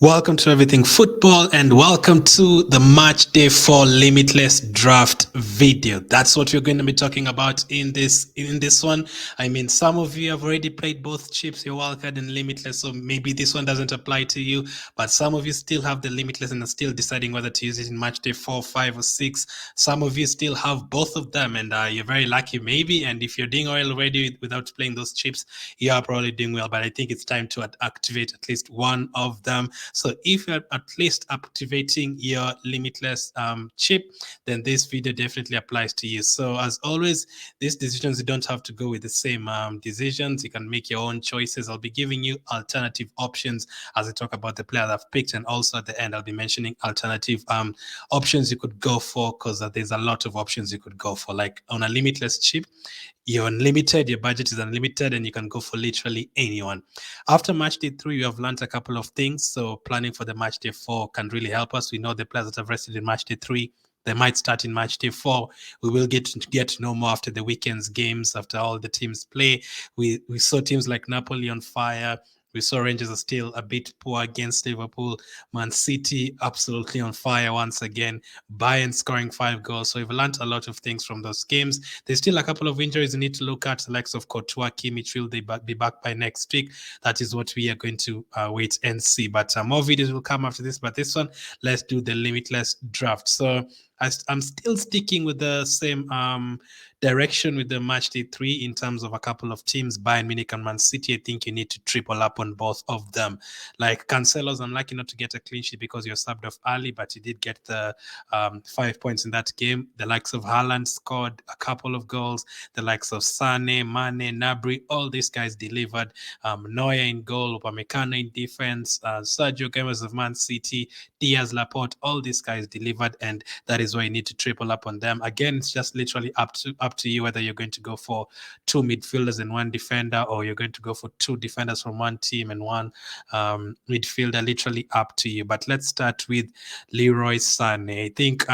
Welcome to Everything Football and welcome to the Match Day 4 Limitless Draft video. That's what we're going to be talking about in this one. I mean, some of you have already played both chips, your wildcard and Limitless, so maybe this one doesn't apply to you, but some of you still have the Limitless and are still deciding whether to use it in Match Day 4, 5, or 6. Some of you still have both of them and you're very lucky maybe, and if you're doing well already without playing those chips, you are probably doing well, but I think it's time to activate at least one of them. So if you're at least activating your Limitless chip, then this video definitely applies to you. So as always, these decisions, you don't have to go with the same decisions. You can make your own choices. I'll be giving you alternative options as I talk about the player I've picked, and also at the end, I'll be mentioning alternative options you could go for, because there's a lot of options you could go for. Like on a Limitless chip, you're unlimited, your budget is unlimited, and you can go for literally anyone. After match day 3, we have learned a couple of things. So planning for the match day 4 can really help us. We know the players that have rested in match day 3, they might start in match day 4. We will get to know more after the weekend's games, after all the teams play. We saw teams like Napoli on fire. We saw Rangers are still a bit poor against Liverpool. Man City absolutely on fire once again. Bayern scoring 5 goals. So we've learned a lot of things from those games. There's still a couple of injuries you need to look at. The likes of Courtois, Kimmich, will they be back by next week? That is what we are going to wait and see. But more videos will come after this. But this one, let's do the Limitless Draft. So I'm still sticking with the same direction with the match day 3 in terms of a couple of teams, Bayern Munich and Man City. I think you need to triple up on both of them. Like Cancelo's unlucky not to get a clean sheet because you're subbed off early, but he did get the 5 points in that game. The likes of Haaland scored a couple of goals. The likes of Sane, Mane, Gnabry, all these guys delivered. Neuer in goal, Upamecano in defense, Sergio Gomez of Man City, Diaz, Laporte, all these guys delivered, and that is why you need to triple up on them. Again, it's just literally up to you whether you're going to go for 2 midfielders and 1 defender, or you're going to go for 2 defenders from one team and 1 midfielder. Literally up to you. But let's start with Leroy Sané. I think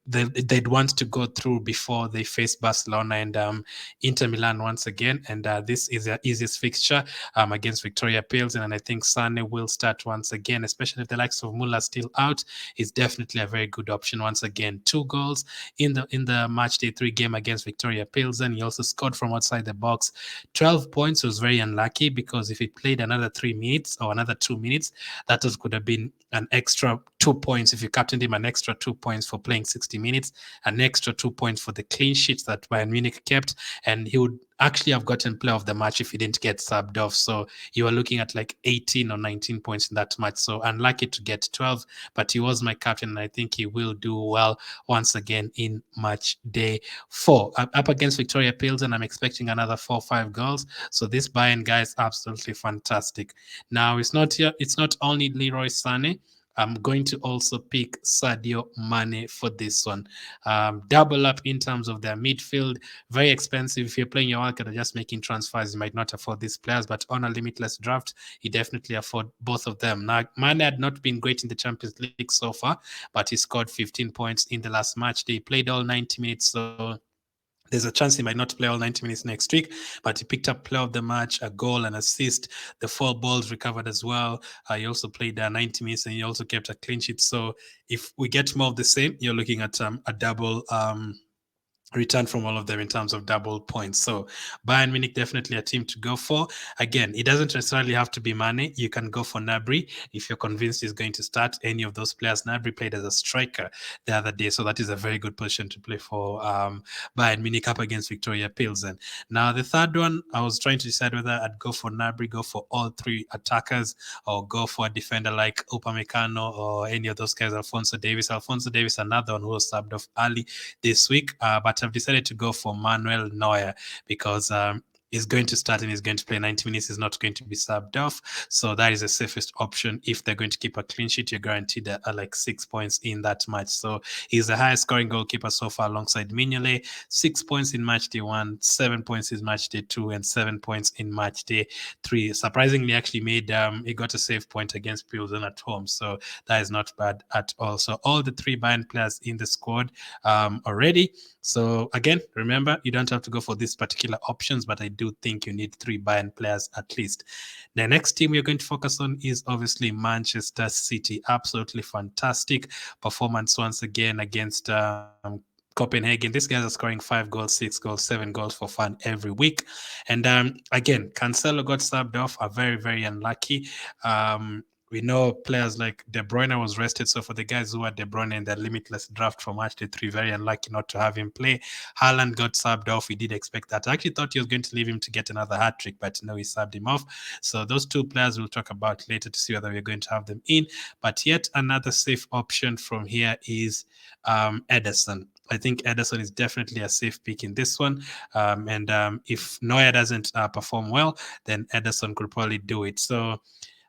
they'd want to go through before they face Barcelona and Inter Milan once again, and this is their easiest fixture against Victoria Pilsen, and I think Sané will start once again, especially if the likes of Muller still out. Is definitely a very good option once again. 2 goals in the match day 3 game against Victoria Pilsen. He also scored from outside the box. 12 points. Was very unlucky because if he played another 3 minutes or another 2 minutes, that could have been an extra 2 points. If you captained him, an extra 2 points for playing 60 minutes, an extra 2 points for the clean sheets that Bayern Munich kept, and he would actually have gotten player of the match if he didn't get subbed off. So you were looking at like 18 or 19 points in that match. So unlucky to get 12, but he was my captain, and I think he will do well once again in match day 4. Up against Victoria Pilsen, I'm expecting another 4 or 5 goals. So this Bayern guy is absolutely fantastic. Now it's not only Leroy Sané. I'm going to also pick Sadio Mane for this one. Double up in terms of their midfield. Very expensive. If you're playing your wildcard or just making transfers, you might not afford these players, but on a Limitless Draft, you definitely afford both of them. Now, Mane had not been great in the Champions League so far, but he scored 15 points in the last match. They played all 90 minutes, so there's a chance he might not play all 90 minutes next week, but he picked up player of the match, a goal, an assist, the 4 balls recovered as well. He also played 90 minutes, and he also kept a clean sheet. So if we get more of the same, you're looking at a double return from all of them in terms of double points. So Bayern Munich definitely a team to go for. Again, it doesn't necessarily have to be Mane. You can go for Gnabry if you're convinced he's going to start any of those players. Gnabry played as a striker the other day, so that is a very good position to play for Bayern Munich up against Victoria Pilsen. Now, the third one, I was trying to decide whether I'd go for Gnabry, go for all 3 attackers, or go for a defender like Upamecano or any of those guys, Alphonso Davies, another one who was subbed off early this week, but I've decided to go for Manuel Neuer because is going to start and is going to play 90 minutes, is not going to be subbed off. So that is the safest option. If they're going to keep a clean sheet, you're guaranteed like 6 points in that match. So he's the highest scoring goalkeeper so far alongside Mignolet. 6 points in match day 1, 7 points in match day 2, and 7 points in match day 3. Surprisingly, actually made he got a save point against Pilsen at home. So that is not bad at all. So all the 3 Bayern players in the squad already. So again, remember, you don't have to go for these particular options, but I do think you need 3 Bayern players at least. The next team we're going to focus on is obviously Manchester City. Absolutely fantastic performance once again against Copenhagen. These guys are scoring 5 goals, 6 goals, 7 goals for fun every week. And again, Cancelo got subbed off, are very, very unlucky. We know players like De Bruyne was rested. So for the guys who are De Bruyne in the limitless draft for matchday 3, very unlucky not to have him play. Haaland got subbed off. We did expect that. I actually thought he was going to leave him to get another hat trick, but no, he subbed him off. So those 2 players we'll talk about later to see whether we're going to have them in. But yet another safe option from here is Ederson. I think Ederson is definitely a safe pick in this one. And if Neuer doesn't perform well, then Ederson could probably do it. So,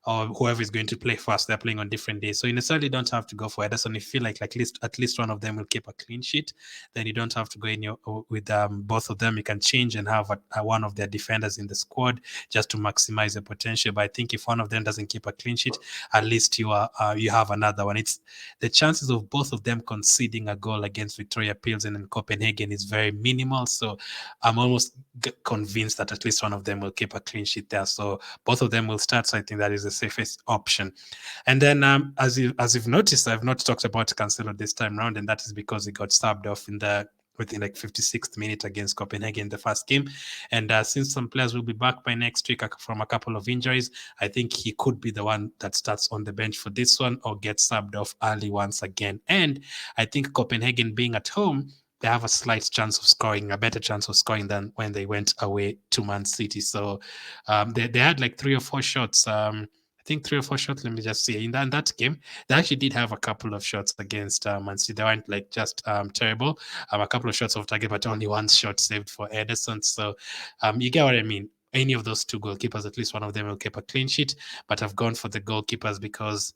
or whoever is going to play first, they're playing on different days. So you necessarily don't have to go for Ederson. If you feel like at least one of them will keep a clean sheet, then you don't have to go in with both of them. You can change and have one of their defenders in the squad just to maximize the potential. But I think if one of them doesn't keep a clean sheet, at least you have another one. It's the chances of both of them conceding a goal against Victoria Pilsen and Copenhagen is very minimal. So I'm almost convinced that at least one of them will keep a clean sheet there. So both of them will start. So I think that is the safest option. And then as you've noticed, I've not talked about Cancelo this time round, and that is because he got subbed off within like 56th minute against Copenhagen in the first game. And since some players will be back by next week from a couple of injuries, I think he could be the one that starts on the bench for this one or gets subbed off early once again. And I think Copenhagen being at home, they have a slight chance of scoring, a better chance of scoring than when they went away to Man City. So they had like 3 or 4 shots. I think 3 or 4 shots. Let me just see. In that game, they actually did have a couple of shots against Man City. They weren't like just terrible. A couple of shots off target, but only 1 shot saved for Ederson. So you get what I mean. Any of those 2 goalkeepers, at least one of them will keep a clean sheet. But I've gone for the goalkeepers because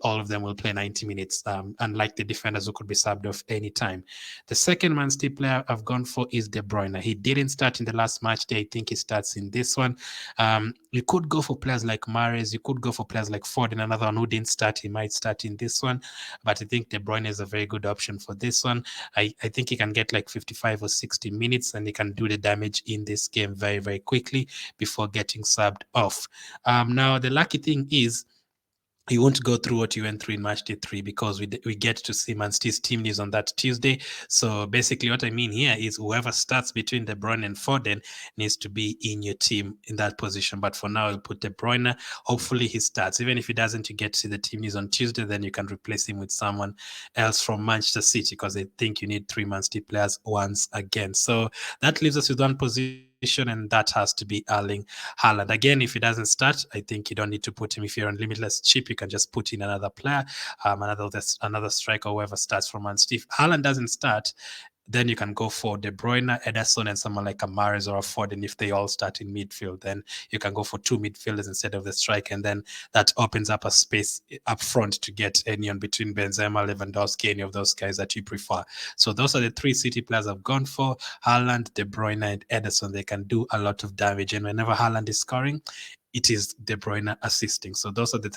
all of them will play 90 minutes, unlike the defenders who could be subbed off anytime. The second Man City player I've gone for is De Bruyne. He didn't start in the last match day. I think he starts in this one. You could go for players like Mahrez. You could go for players like Ford, and another one who didn't start. He might start in this one. But I think De Bruyne is a very good option for this one. I think he can get like 55 or 60 minutes, and he can do the damage in this game very, very quickly before getting subbed off. Now, the lucky thing is, you won't go through what you went through in matchday 3 because we get to see Man City's team news on that Tuesday. So basically what I mean here is whoever starts between De Bruyne and Foden needs to be in your team in that position. But for now, I'll put De Bruyne. Hopefully he starts. Even if he doesn't, you get to see the team news on Tuesday, then you can replace him with someone else from Manchester City because I think you need 3 Man City players once again. So that leaves us with one position, and that has to be Erling Haaland. Again, if he doesn't start, I think you don't need to put him. If you're on limitless cheap, you can just put in another player, another striker, whoever starts from Man City. If Haaland doesn't start, then you can go for De Bruyne, Ederson, and someone like a Mahrez or a Ford. And if they all start in midfield, then you can go for 2 midfielders instead of the striker. And then that opens up a space up front to get anyone between Benzema, Lewandowski, any of those guys that you prefer. So those are the 3 City players I've gone for: Haaland, De Bruyne, and Ederson. They can do a lot of damage. And whenever Haaland is scoring, it is De Bruyne assisting. So those are the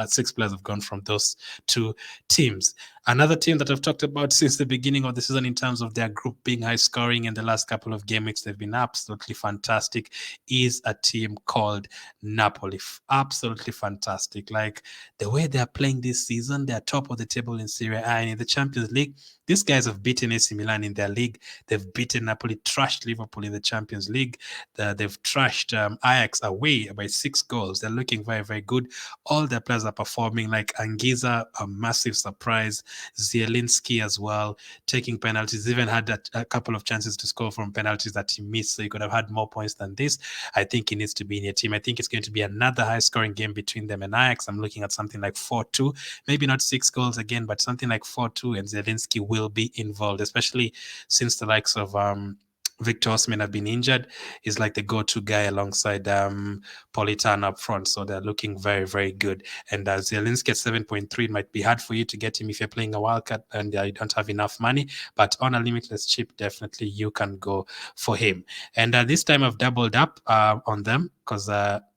6 players have gone from those 2 teams. Another team that I've talked about since the beginning of the season in terms of their group being high scoring, in the last couple of game weeks they've been absolutely fantastic, is a team called Napoli. Absolutely fantastic. Like the way they're playing this season, they're top of the table in Serie A and in the Champions League. These guys have beaten AC Milan in their league. They've beaten Napoli, trashed Liverpool in the Champions League. They've trashed Ajax away by 6 goals. They're looking very, very good. All their players are performing. Like Anguissa, a massive surprise. Zielinski as well, taking penalties. Even had a couple of chances to score from penalties that he missed, so he could have had more points than this. I think he needs to be in your team. I think it's going to be another high-scoring game between them and Ajax. I'm looking at something like 4-2. Maybe not 6 goals again, but something like 4-2, and Zielinski will be involved, especially since the likes of Victor Osimhen have been injured. He's like the go-to guy alongside Politano up front. So they're looking very, very good. And Zielinski at 7.3, it might be hard for you to get him if you're playing a wildcard and you don't have enough money. But on a limitless chip, definitely you can go for him. And this time I've doubled up on them because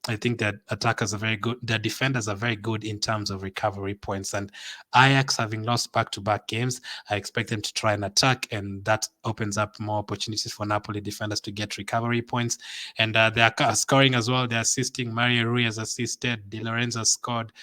I think that attackers are very good. Their defenders are very good in terms of recovery points. And Ajax, having lost back-to-back games, I expect them to try and attack, and that opens up more opportunities for Napoli defenders to get recovery points. And they are scoring as well. They're assisting. Mario Rui has assisted. Di Lorenzo scored.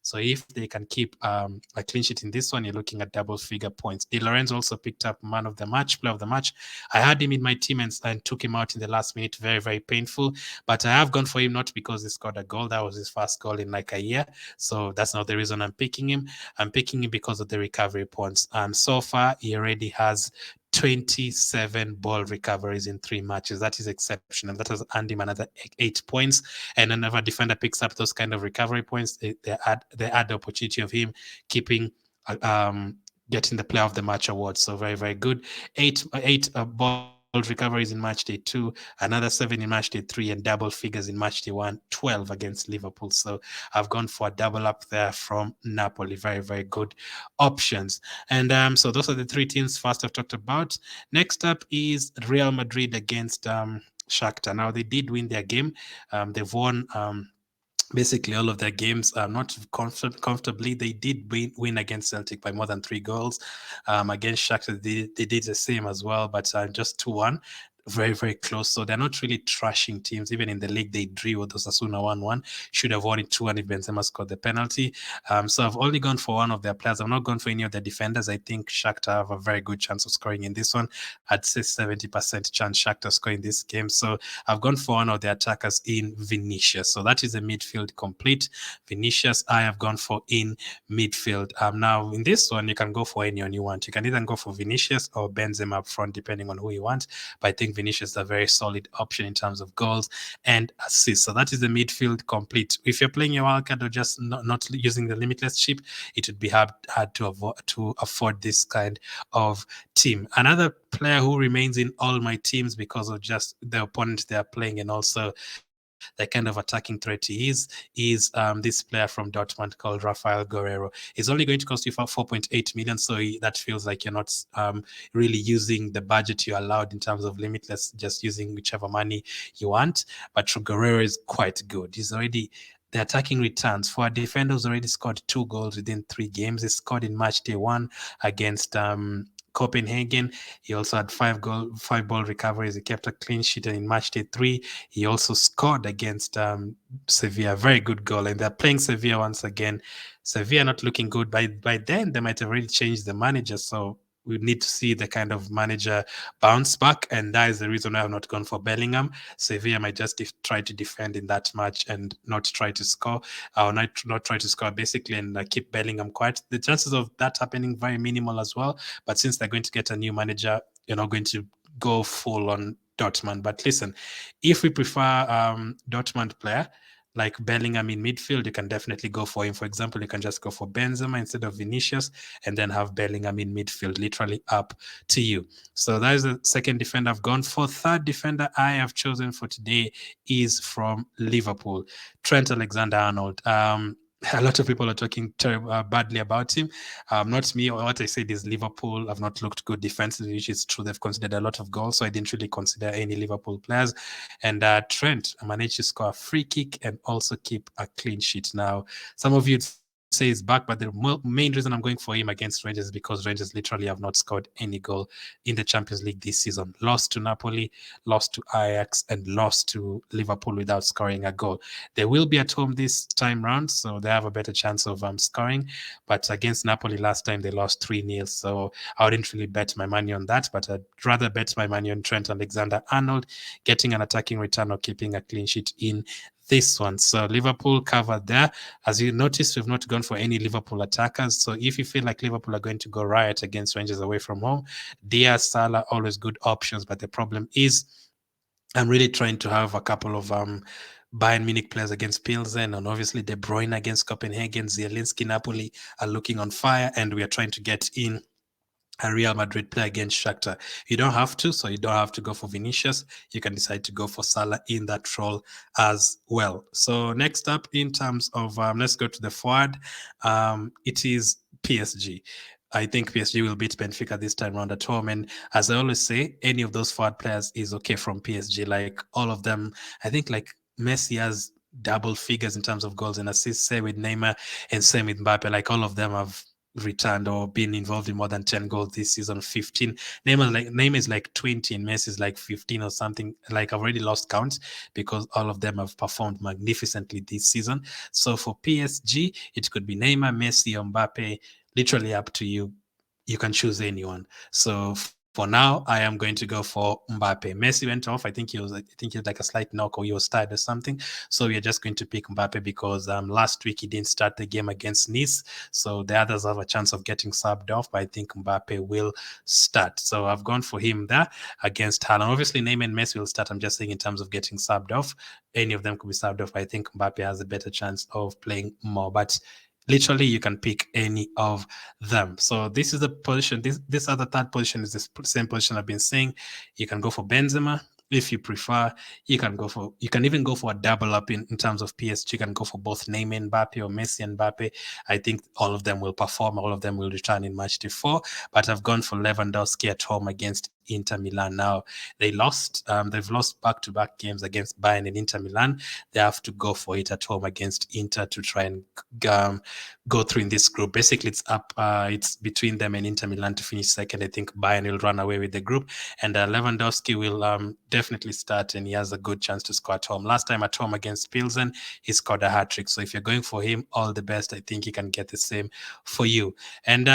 So if they can keep a clean sheet in this one, you're looking at double-figure points. Di Lorenzo also picked up man of the match, player of the match. I had him in my team and took him out in the last minute. Very, very painful. But I have gone for him not because he scored a goal. That was his first goal in like a year. So that's not the reason I'm picking him. I'm picking him because of the recovery points. And so far, he already has 27 ball recoveries in 3 matches. That is exceptional. That has earned him another 8 points. And whenever a defender picks up those kind of recovery points, they add the opportunity of him keeping getting the player of the match award. So very, very good. Eight ball recoveries in match day 2, another 7 in match day 3, and double figures in match day 1, 12 against Liverpool. So I've gone for a double up there from Napoli. Very, very good options. And so those are the 3 teams first I've talked about. Next up is Real Madrid against Shakhtar. Now they did win their game. They've won basically all of their games, not comfortably. They did win against Celtic by more than 3 goals. Against Shakhtar, they did the same as well, but just 2-1. Very, very close. So they're not really trashing teams. Even in the league, they drew with Osasuna 1-1. Should have won it 2-1 if Benzema scored the penalty. So I've only gone for one of their players. I've not gone for any of their defenders. I think Shakhtar have a very good chance of scoring in this one. I'd say 70% chance Shakhtar scoring this game. So I've gone for one of the attackers in Vinicius. So that is a midfield complete. Vinicius, I have gone for in midfield. Now, in this one, you can go for anyone you want. You can either go for Vinicius or Benzema up front, depending on who you want. But I think Vinicius is a very solid option in terms of goals and assists. So that is the midfield complete. If you're playing your wildcard or just not using the limitless chip, it would be hard to afford this kind of team. Another player who remains in all my teams because of just the opponent they are playing and also the kind of attacking threat he is this player from Dortmund called Rafael Guerrero. He's only going to cost you 4.8 million, so that feels like you're not really using the budget you allowed in terms of limitless, just using whichever money you want. But Guerrero is quite good. He's already the attacking returns for a defender who's already scored 2 goals within 3 games. He scored in match day 1 against Copenhagen. He also had 5 ball recoveries. He kept a clean sheet, and in match day 3, he also scored against Sevilla. Very good goal, and they're playing Sevilla once again. Sevilla not looking good. By then, they might have already changed the manager, so we need to see the kind of manager bounce back, and that is the reason I have not gone for Bellingham. Sevilla might just try to defend in that match and not try to score, or not try to score basically, and keep Bellingham quiet. The chances of that happening very minimal as well. But since they're going to get a new manager, you're not going to go full on Dortmund. But listen, if we prefer Dortmund player like Bellingham in midfield, you can definitely go for him. For example, you can just go for Benzema instead of Vinicius and then have Bellingham in midfield, literally up to you. So that is the second defender I've gone for. Third defender I have chosen for today is from Liverpool, Trent Alexander-Arnold. A lot of people are talking badly about him. Not me. What I said is Liverpool have not looked good defensively, which is true. They've conceded a lot of goals, so I didn't really consider any Liverpool players. And Trent managed to score a free kick and also keep a clean sheet. Now, some of you say he's back, but the main reason I'm going for him against Rangers is because Rangers literally have not scored any goal in the Champions League this season. Lost to Napoli, lost to Ajax, and lost to Liverpool without scoring a goal. They will be at home this time round, so they have a better chance of scoring. But against Napoli last time, they lost 3-0. So I wouldn't really bet my money on that, but I'd rather bet my money on Trent Alexander-Arnold getting an attacking return or keeping a clean sheet in this one. So Liverpool covered there. As you noticed, we've not gone for any Liverpool attackers. So if you feel like Liverpool are going to go riot against Rangers away from home, Diaz, Salah, always good options. But the problem is I'm really trying to have a couple of Bayern Munich players against Pilsen, and obviously De Bruyne against Copenhagen. Zielinski, Napoli are looking on fire, and we are trying to get in a Real Madrid player against Shakhtar. You don't have to, so you don't have to go for Vinicius. You can decide to go for Salah in that role as well. So next up, in terms of, let's go to the forward. It is PSG. I think PSG will beat Benfica this time around at home. And as I always say, any of those forward players is okay from PSG. Like all of them, I think like Messi has double figures in terms of goals and assists. Same with Neymar and same with Mbappe. Like all of them have returned or been involved in more than 10 goals this season. 15. Neymar is like 20 and Messi is like 15 or something. Like I've already lost count because all of them have performed magnificently this season. So for PSG, it could be Neymar, Messi, or Mbappe. Literally up to you. You can choose anyone. So for now, I am going to go for Mbappe. Messi went off. I think he was like a slight knock or he was tired or something. So we are just going to pick Mbappe because last week he didn't start the game against Nice. So the others have a chance of getting subbed off, but I think Mbappe will start. So I've gone for him there against Haaland. Obviously, Neymar and Messi will start. I'm just saying in terms of getting subbed off. Any of them could be subbed off. I think Mbappe has a better chance of playing more. But literally, you can pick any of them. So this is the position. This other third position is the same position I've been saying. You can go for Benzema if you prefer. You can even go for a double up in terms of PSG. You can go for both Neymar and Mbappe or Messi and Mbappe. I think all of them will perform. All of them will return in match day 4. But I've gone for Lewandowski at home against Inter Milan. Now they lost. They've lost back-to-back games against Bayern and Inter Milan. They have to go for it at home against Inter to try and go through in this group. Basically, it's up. It's between them and Inter Milan to finish second. I think Bayern will run away with the group, and Lewandowski will definitely start, and he has a good chance to score at home. Last time at home against Pilsen, he scored a hat trick. So if you're going for him, all the best. I think he can get the same for you. And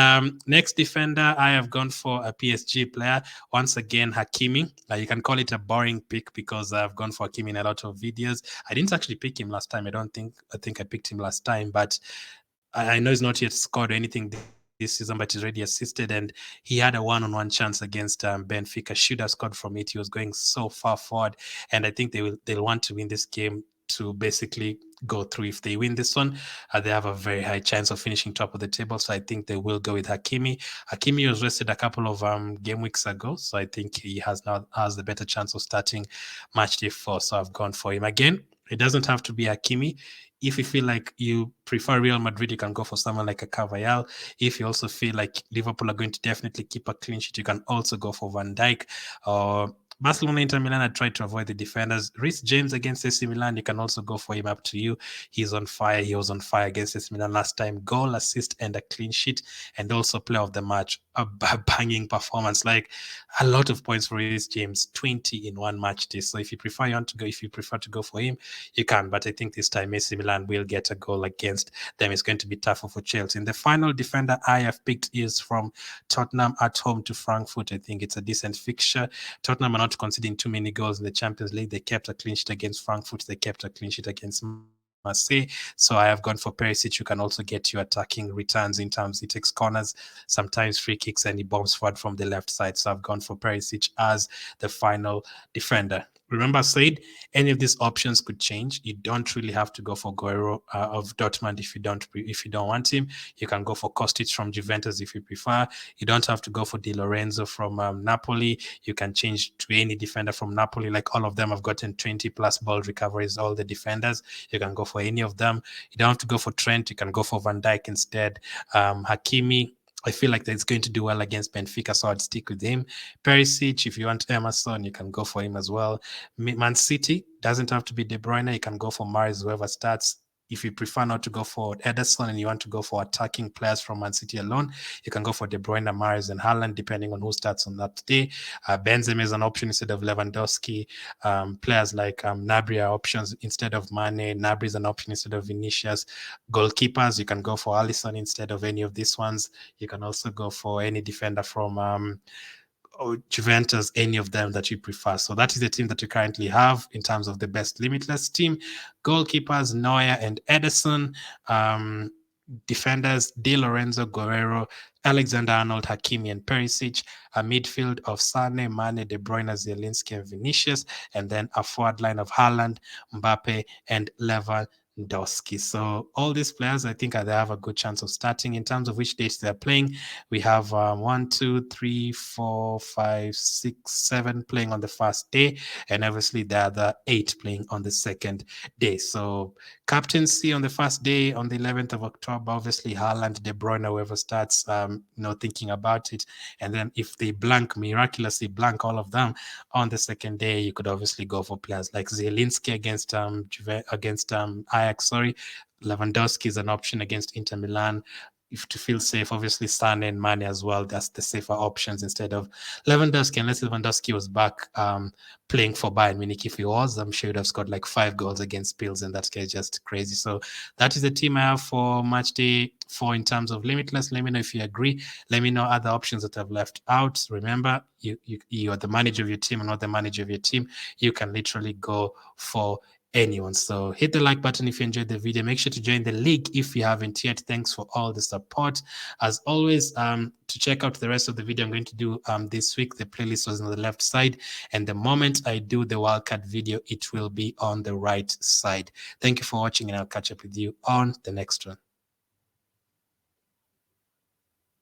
next defender, I have gone for a PSG player. Once again, Hakimi. You can call it a boring pick because I've gone for Hakimi in a lot of videos. I didn't actually pick him last time. I think I picked him last time, but I know he's not yet scored anything this season, but he's already assisted, and he had a one-on-one chance against Benfica. Should have scored from it. He was going so far forward, and I think they'll want to win this game to basically go through. If they win this one, they have a very high chance of finishing top of the table. So I think they will go with Hakimi. Hakimi was rested a couple of game weeks ago, so I think he has the better chance of starting match day 4. So I've gone for him again. It doesn't have to be Hakimi. If you feel like you prefer Real Madrid, you can go for someone like a Carvajal. If you also feel like Liverpool are going to definitely keep a clean sheet, you can also go for Van Dijk. Barcelona, Inter Milan, I tried to avoid the defenders. Reece James against AC Milan, you can also go for him, up to you. He's on fire. He was on fire against AC Milan last time. Goal, assist, and a clean sheet, and also player of the match. A banging performance, like a lot of points for Reece James, 20 in one match day. So if you prefer to go for him, you can. But I think this time AC Milan will get a goal against them. It's going to be tougher for Chelsea. And the final defender I have picked is from Tottenham at home to Frankfurt. I think it's a decent fixture. Tottenham are not conceding too many goals in the Champions League. They kept a clean sheet against Frankfurt. They kept a clean sheet against Marseille. So I have gone for Perisic. You can also get your attacking returns in terms. He takes corners, sometimes free kicks, and he bombs forward from the left side. So I've gone for Perisic as the final defender. Remember, I said any of these options could change. You don't really have to go for Guerrero of Dortmund if you don't want him. You can go for Kostic from Juventus if you prefer. You don't have to go for Di Lorenzo from Napoli. You can change to any defender from Napoli. Like all of them have gotten 20 plus ball recoveries. All the defenders, you can go for any of them. You don't have to go for Trent. You can go for Van Dijk instead. Hakimi, I feel like that's going to do well against Benfica, so I'd stick with him. Perisic, if you want Emerson, you can go for him as well. Man City doesn't have to be De Bruyne. You can go for Mahrez, whoever starts. If you prefer not to go for Ederson and you want to go for attacking players from Man City alone, you can go for De Bruyne, Mahrez, and Haaland, depending on who starts on that day. Benzema is an option instead of Lewandowski. Players like Gnabry are options instead of Mane. Gnabry is an option instead of Vinicius. Goalkeepers, you can go for Alisson instead of any of these ones. You can also go for any defender from Juventus, any of them that you prefer. So that is the team that you currently have in terms of the best Limitless team. Goalkeepers, Neuer and Ederson. Defenders, Di Lorenzo, Guerrero, Alexander-Arnold, Hakimi, and Perisic. A midfield of Sane, Mane, De Bruyne, Zielinski, and Vinicius. And then a forward line of Haaland, Mbappe, and Lewandowski. So all these players, I think they have a good chance of starting. In terms of which dates they're playing, we have 1, 2, 3, 4, 5, 6, 7 playing on the first day, and obviously the other 8 playing on the second day. So Captaincy on the first day on the 11th of October, obviously Haaland, De Bruyne, whoever starts, thinking about it. And then if they miraculously blank all of them on the second day, you could obviously go for players like Zielinski against Ajax. Sorry, Lewandowski is an option against Inter Milan. If to feel safe, obviously Sane and Mane as well. That's the safer options instead of Lewandowski, unless Lewandowski was back playing for Bayern Munich. If he was, I'm sure he'd have scored like 5 goals against Pils, and that case just crazy. So that is the team I have for match day 4 in terms of Limitless. Let me know if you agree. Let me know other options that I've left out. Remember, you are the manager of your team and not the manager of your team. You can literally go for anyone. So hit the like button if you enjoyed the video. Make sure to join the league if you haven't yet. Thanks for all the support. As always, to check out the rest of the video I'm going to do this week, the playlist was on the left side, and the moment I do the wildcard video, it will be on the right side. Thank you for watching, and I'll catch up with you on the next one.